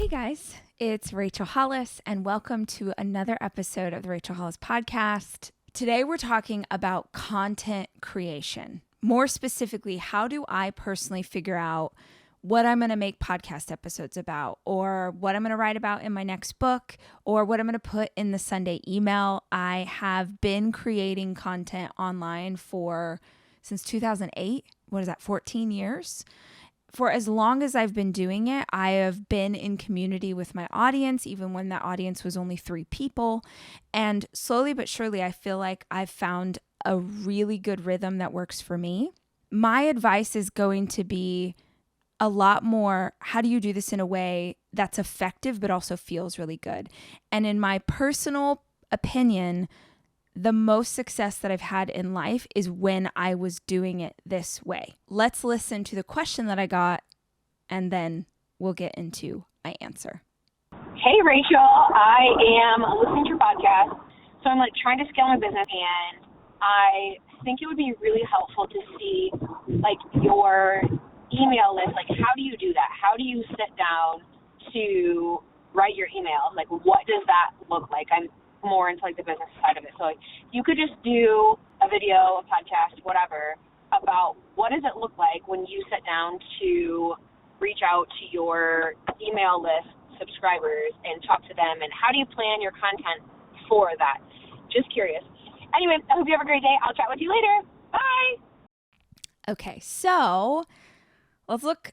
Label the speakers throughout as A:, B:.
A: Hey guys, it's Rachel Hollis, and welcome to another episode of the Rachel Hollis podcast. Today we're talking about content creation. More specifically, how do I personally figure out what I'm going to make podcast episodes about, or what I'm going to write about in my next book, or what I'm going to put in the Sunday email. I have been creating content online since 2008. What is that, 14 years? For as long as I've been doing it, I have been in community with my audience, even when that audience was only 3 people. And slowly but surely, I feel like I've found a really good rhythm that works for me. My advice is going to be a lot more, how do you do this in a way that's effective, but also feels really good? And in my personal opinion, the most success that I've had in life is when I was doing it this way. Let's listen to the question that I got, and then we'll get into my answer.
B: Hey, Rachel. I am listening to your podcast. So I'm trying to scale my business, and I think it would be really helpful to see your email list. How do you do that? How do you sit down to write your email? What does that look like? I'm more into the business side of it. So you could just do a video, a podcast, whatever, about what does it look like when you sit down to reach out to your email list subscribers and talk to them, and how do you plan your content for that? Just curious. Anyway, I hope you have a great day. I'll chat with you later. Bye.
A: Okay, so let's look,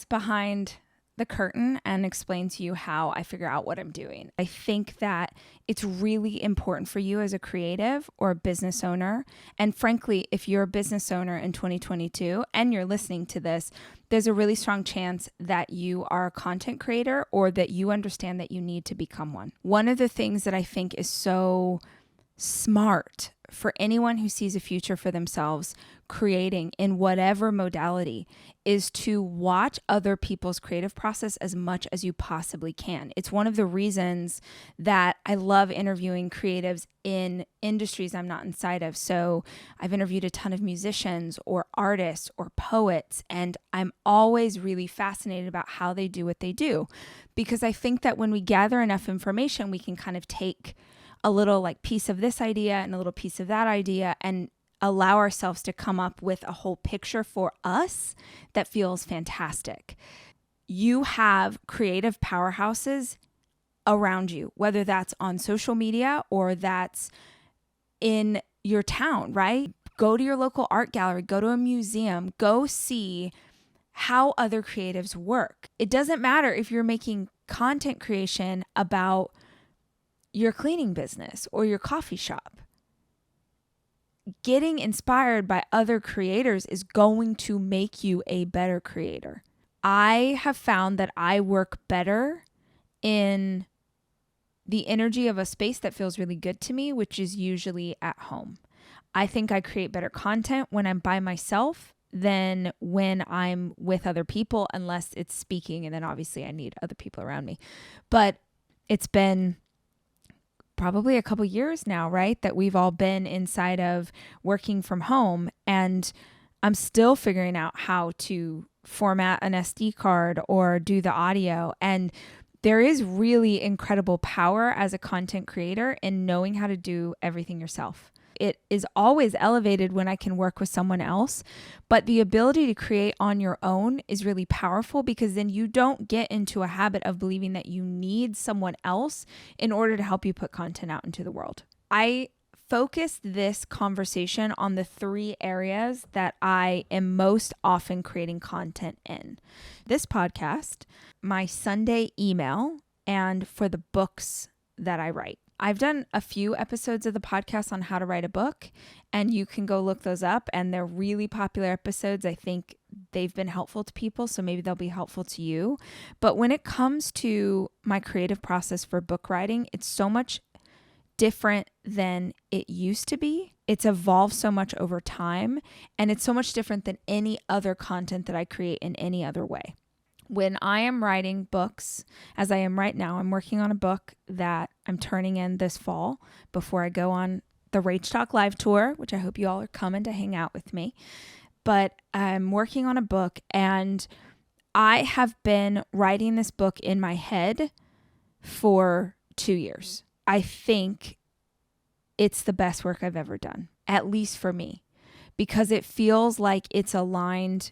A: behind the curtain and explain to you how I figure out what I'm doing. I think that it's really important for you as a creative or a business owner. And frankly, if you're a business owner in 2022 and you're listening to this, there's a really strong chance that you are a content creator or that you understand that you need to become one. One of the things that I think is so smart for anyone who sees a future for themselves creating in whatever modality is to watch other people's creative process as much as you possibly can. It's one of the reasons that I love interviewing creatives in industries I'm not inside of. So I've interviewed a ton of musicians or artists or poets, and I'm always really fascinated about how they do what they do, because I think that when we gather enough information, we can kind of take a little piece of this idea and a little piece of that idea and allow ourselves to come up with a whole picture for us that feels fantastic. You have creative powerhouses around you, whether that's on social media or that's in your town, right? Go to your local art gallery, go to a museum, go see how other creatives work. It doesn't matter if you're making content creation about your cleaning business or your coffee shop. Getting inspired by other creators is going to make you a better creator. I have found that I work better in the energy of a space that feels really good to me, which is usually at home. I think I create better content when I'm by myself than when I'm with other people, unless it's speaking, and then obviously I need other people around me. But it's been probably a couple years now, right, that we've all been inside of working from home, and I'm still figuring out how to format an SD card or do the audio. And there is really incredible power as a content creator in knowing how to do everything yourself. It is always elevated when I can work with someone else, but the ability to create on your own is really powerful, because then you don't get into a habit of believing that you need someone else in order to help you put content out into the world. I focused this conversation on the 3 areas that I am most often creating content in: this podcast, my Sunday email, and for the books that I write. I've done a few episodes of the podcast on how to write a book, and you can go look those up, and they're really popular episodes. I think they've been helpful to people, so maybe they'll be helpful to you. But when it comes to my creative process for book writing, it's so much different than it used to be. It's evolved so much over time, and it's so much different than any other content that I create in any other way. When I am writing books, as I am right now, I'm working on a book that I'm turning in this fall before I go on the Rach Talk Live tour, which I hope you all are coming to hang out with me. But I'm working on a book, and I have been writing this book in my head for 2 years. I think it's the best work I've ever done, at least for me, because it feels like it's aligned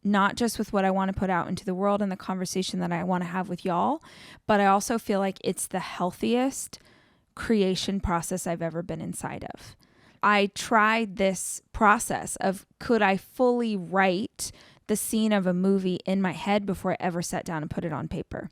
A: not just with what I want to put out into the world and the conversation that I want to have with y'all, but I also feel like it's the healthiest creation process I've ever been inside of. I tried this process of, could I fully write the scene of a movie in my head before I ever sat down and put it on paper?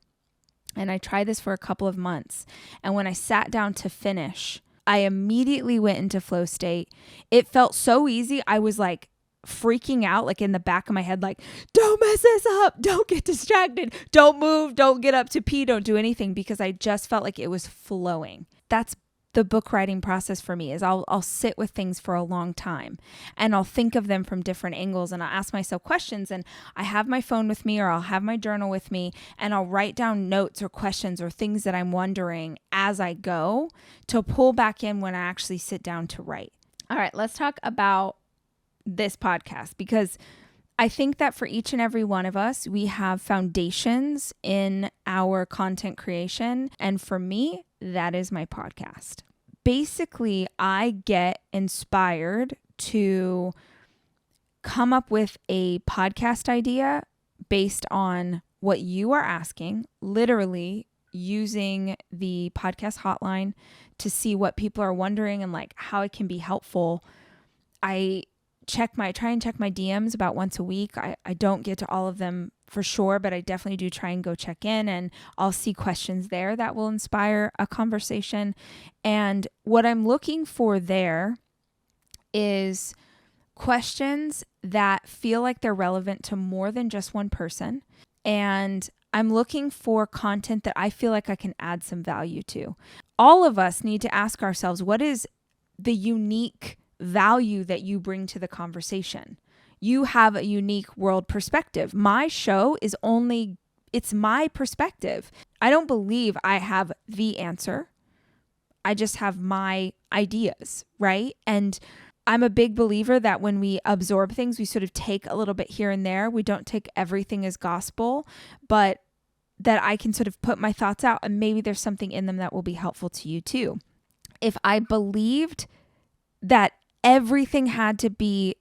A: And I tried this for a couple of months. And when I sat down to finish, I immediately went into flow state. It felt so easy. I was like freaking out, like in the back of my head, like, don't mess this up. Don't get distracted. Don't move. Don't get up to pee. Don't do anything, because I just felt like it was flowing. That's the book writing process for me, is I'll sit with things for a long time and I'll think of them from different angles, and I'll ask myself questions, and I have my phone with me or I'll have my journal with me, and I'll write down notes or questions or things that I'm wondering as I go to pull back in when I actually sit down to write. All right, let's talk about this podcast, because I think that for each and every one of us, we have foundations in our content creation. And for me, that is my podcast. Basically, I get inspired to come up with a podcast idea based on what you are asking, literally using the podcast hotline to see what people are wondering and like how it can be helpful. I try and check my DMs about once a week. I don't get to all of them for sure, but I definitely do try and go check in, and I'll see questions there that will inspire a conversation. And what I'm looking for there is questions that feel like they're relevant to more than just one person. And I'm looking for content that I feel like I can add some value to. All of us need to ask ourselves, what is the unique value that you bring to the conversation? You have a unique world perspective. My show is it's my perspective. I don't believe I have the answer. I just have my ideas, right? And I'm a big believer that when we absorb things, we sort of take a little bit here and there. We don't take everything as gospel, but that I can sort of put my thoughts out, and maybe there's something in them that will be helpful to you too. If I believed that everything had to be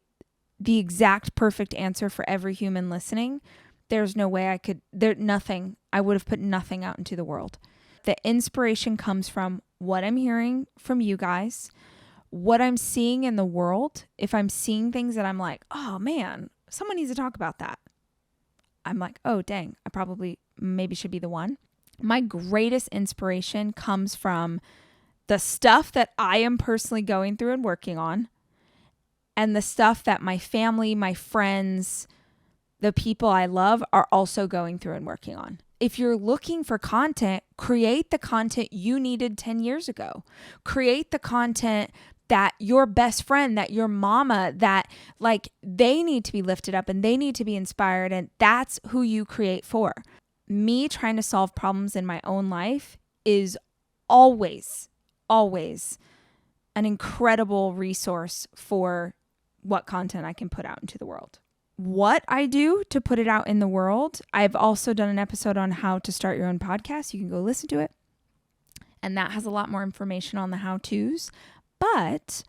A: the exact perfect answer for every human listening, there's no way I would have put nothing out into the world. The inspiration comes from what I'm hearing from you guys, what I'm seeing in the world. If I'm seeing things that I'm like, oh man, someone needs to talk about that, I'm like, oh dang, I probably maybe should be the one. My greatest inspiration comes from the stuff that I am personally going through and working on, and the stuff that my family, my friends, the people I love are also going through and working on. If you're looking for content, create the content you needed 10 years ago. Create the content that your best friend, that your mama, that like they need to be lifted up and they need to be inspired, and that's who you create for. Me trying to solve problems in my own life is always an incredible resource for what content I can put out into the world. What I do to put it out in the world, I've also done an episode on how to start your own podcast. You can go listen to it. And that has a lot more information on the how-tos. But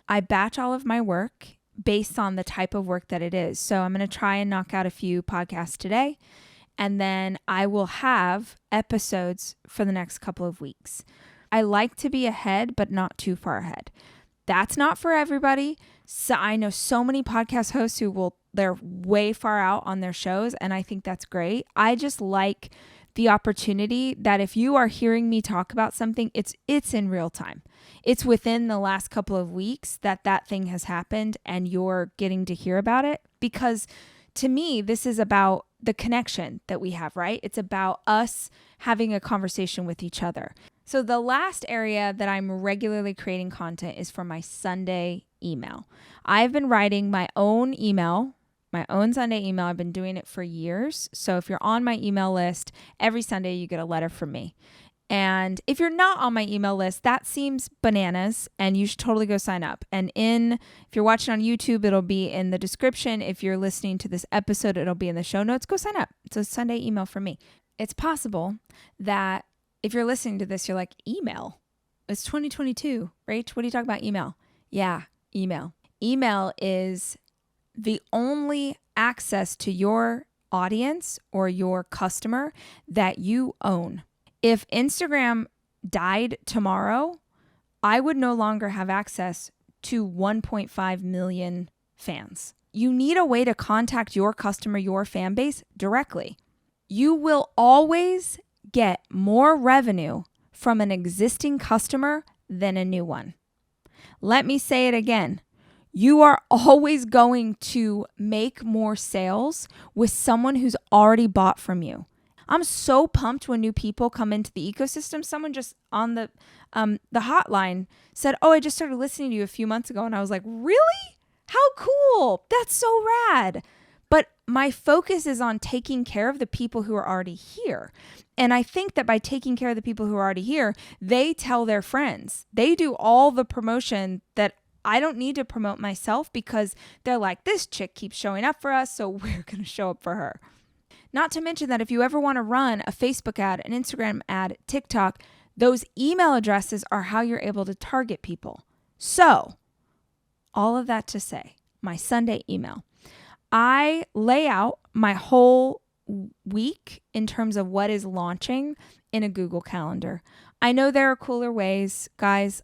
A: I batch all of my work based on the type of work that it is. So I'm going to try and knock out a few podcasts today. And then I will have episodes for the next couple of weeks. I like to be ahead, but not too far ahead. That's not for everybody. So I know so many podcast hosts they're way far out on their shows, and I think that's great. I just like the opportunity that if you are hearing me talk about something, it's in real time. It's within the last couple of weeks that thing has happened and you're getting to hear about it, because to me, this is about the connection that we have, right? It's about us having a conversation with each other. So the last area that I'm regularly creating content is for my Sunday email. I've been writing my own Sunday email. I've been doing it for years. So if you're on my email list, every Sunday you get a letter from me. And if you're not on my email list, that seems bananas and you should totally go sign up. And if you're watching on YouTube, it'll be in the description. If you're listening to this episode, it'll be in the show notes. Go sign up. It's a Sunday email from me. It's possible that if you're listening to this, you're like, email? It's 2022. Rach, what do you talk about email? Yeah, email. Email is the only access to your audience or your customer that you own. If Instagram died tomorrow, I would no longer have access to 1.5 million fans. You need a way to contact your customer, your fan base directly. You will always get more revenue from an existing customer than a new one. Let me say it again. You are always going to make more sales with someone who's already bought from you. I'm so pumped when new people come into the ecosystem. Someone just on the hotline said, "Oh, I just started listening to you a few months ago." And I was like, "Really? How cool. That's so rad." But my focus is on taking care of the people who are already here. And I think that by taking care of the people who are already here, they tell their friends. They do all the promotion that I don't need to promote myself because they're like, this chick keeps showing up for us, so we're going to show up for her. Not to mention that if you ever want to run a Facebook ad, an Instagram ad, TikTok, those email addresses are how you're able to target people. So, all of that to say, my Sunday email. I lay out my whole week in terms of what is launching in a Google Calendar. I know there are cooler ways, guys.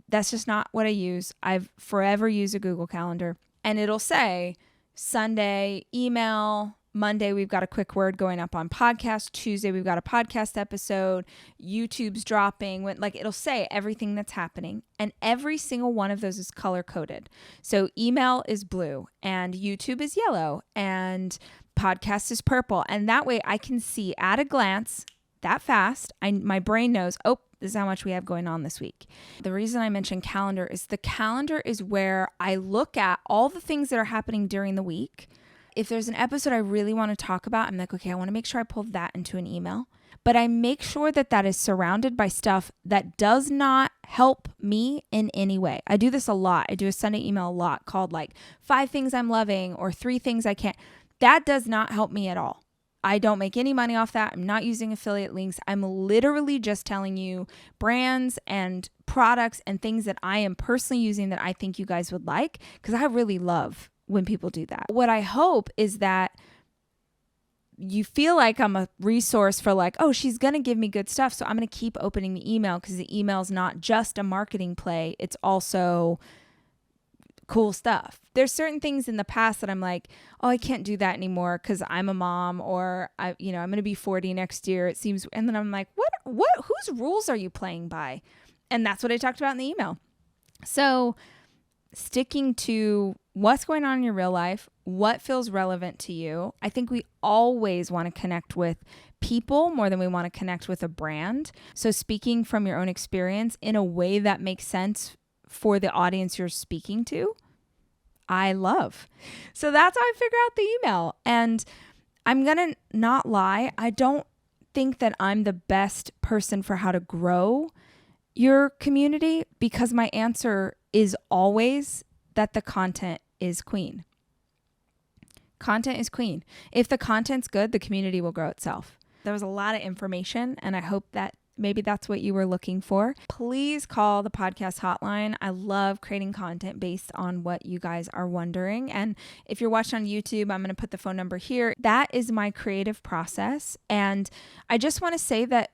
A: That's just not what I use. I've forever used a Google Calendar. And it'll say Sunday email, Monday we've got a quick word going up on podcast, Tuesday we've got a podcast episode, YouTube's dropping, it'll say everything that's happening. And every single one of those is color coded. So email is blue and YouTube is yellow and podcast is purple. And that way I can see at a glance that fast. My brain knows, oh, this is how much we have going on this week. The reason I mention calendar is the calendar is where I look at all the things that are happening during the week. If there's an episode I really want to talk about, I'm like, okay, I want to make sure I pull that into an email. But I make sure that that is surrounded by stuff that does not help me in any way. I do this a lot. I do a Sunday email a lot called 5 things I'm loving or 3 things I can't. That does not help me at all. I don't make any money off that. I'm not using affiliate links. I'm literally just telling you brands and products and things that I am personally using that I think you guys would like, because I really love when people do that. What I hope is that you feel like I'm a resource for oh, she's going to give me good stuff. So I'm going to keep opening the email because the email is not just a marketing play. It's also cool stuff. There's certain things in the past that I'm like, oh, I can't do that anymore because I'm a mom or I'm going to be 40 next year. It seems, and then I'm like, whose rules are you playing by? And that's what I talked about in the email. So sticking to what's going on in your real life, what feels relevant to you. I think we always want to connect with people more than we want to connect with a brand. So speaking from your own experience in a way that makes sense for the audience you're speaking to, I love. So that's how I figure out the email. And I'm going to not lie. I don't think that I'm the best person for how to grow your community because my answer is always that the content is queen. Content is queen. If the content's good, the community will grow itself. There was a lot of information, and I hope that maybe that's what you were looking for. Please call the podcast hotline. I love creating content based on what you guys are wondering. And if you're watching on YouTube, I'm going to put the phone number here. That is my creative process. And I just want to say that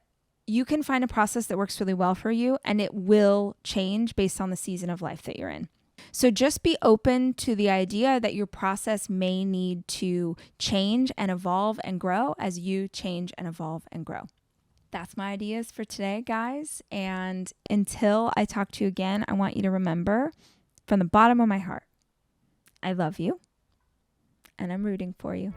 A: you can find a process that works really well for you, and it will change based on the season of life that you're in. So just be open to the idea that your process may need to change and evolve and grow as you change and evolve and grow. That's my ideas for today, guys. And until I talk to you again, I want you to remember from the bottom of my heart, I love you and I'm rooting for you.